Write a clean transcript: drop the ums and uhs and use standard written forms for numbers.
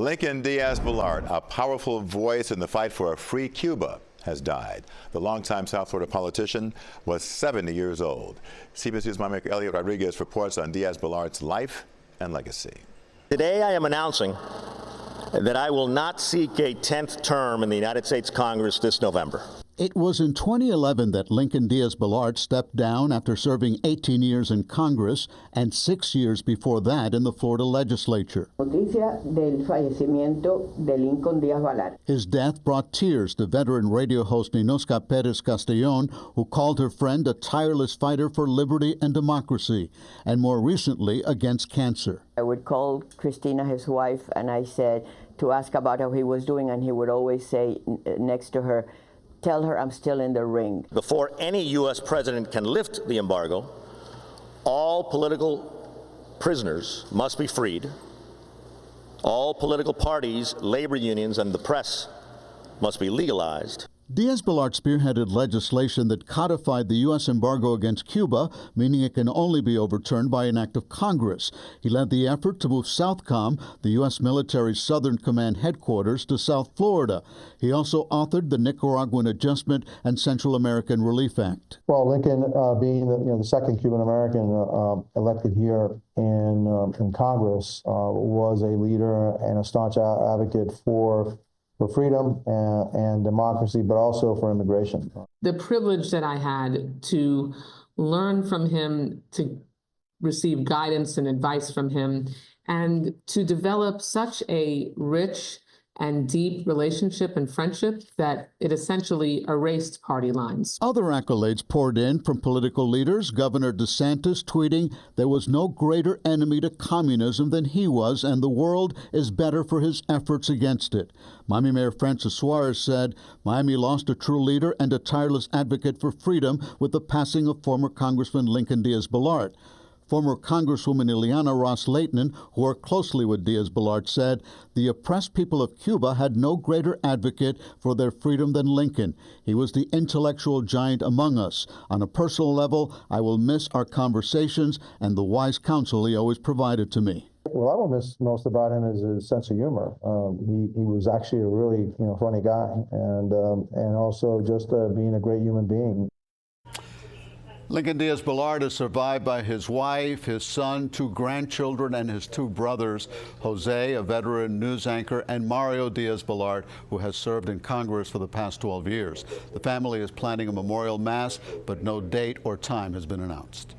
Lincoln Diaz-Balart, a powerful voice in the fight for a free Cuba, has died. The longtime South Florida politician was 70 years old. CBS's Mike Elliot Rodriguez reports on Diaz-Balart's life and legacy. Today I am announcing that I will not seek a 10th term in the United States Congress this November. It was in 2011 that Lincoln Diaz-Balart stepped down after serving 18 years in Congress and 6 years before that in the Florida legislature. Noticia del fallecimiento de Lincoln Diaz-Balart. His death brought tears to veteran radio host Ninosca Perez Castellón, who called her friend a tireless fighter for liberty and democracy, and more recently against cancer. I would call Christina, his wife, and I said to ask about how he was doing, and he would always say next to her, "Tell her I'm still in the ring." Before any U.S. president can lift the embargo, all political prisoners must be freed. All political parties, labor unions, and the press must be legalized. Diaz-Balart spearheaded legislation that codified the U.S. embargo against Cuba, meaning it can only be overturned by an act of Congress. He led the effort to move SOUTHCOM, the U.S. military's Southern Command headquarters, to South Florida. He also authored the Nicaraguan Adjustment and Central American Relief Act. Well, Lincoln, being the second Cuban American elected here in Congress, was a leader and a staunch advocate for freedom and democracy, but also for immigration. The privilege that I had to learn from him, to receive guidance and advice from him, and to develop such a rich and deep relationship and friendship that it essentially erased party lines. Other accolades poured in from political leaders. Governor DeSantis tweeting, "There was no greater enemy to communism than he was, and the world is better for his efforts against it." Miami Mayor Francis Suarez said, "Miami lost a true leader and a tireless advocate for freedom with the passing of former Congressman Lincoln Diaz-Balart." Former Congresswoman Ileana Ros-Lehtinen, who worked closely with Diaz-Balart, said the oppressed people of Cuba had no greater advocate for their freedom than Lincoln. He was the intellectual giant among us. On a personal level, I will miss our conversations and the wise counsel he always provided to me. What I will miss most about him is his sense of humor. He was actually a really funny guy, and also just being a great human being. Lincoln Diaz-Balart is survived by his wife, his son, 2 grandchildren, and his 2 brothers, Jose, a veteran news anchor, and Mario Diaz-Balart, who has served in Congress for the past 12 years. The family is planning a memorial mass, but no date or time has been announced.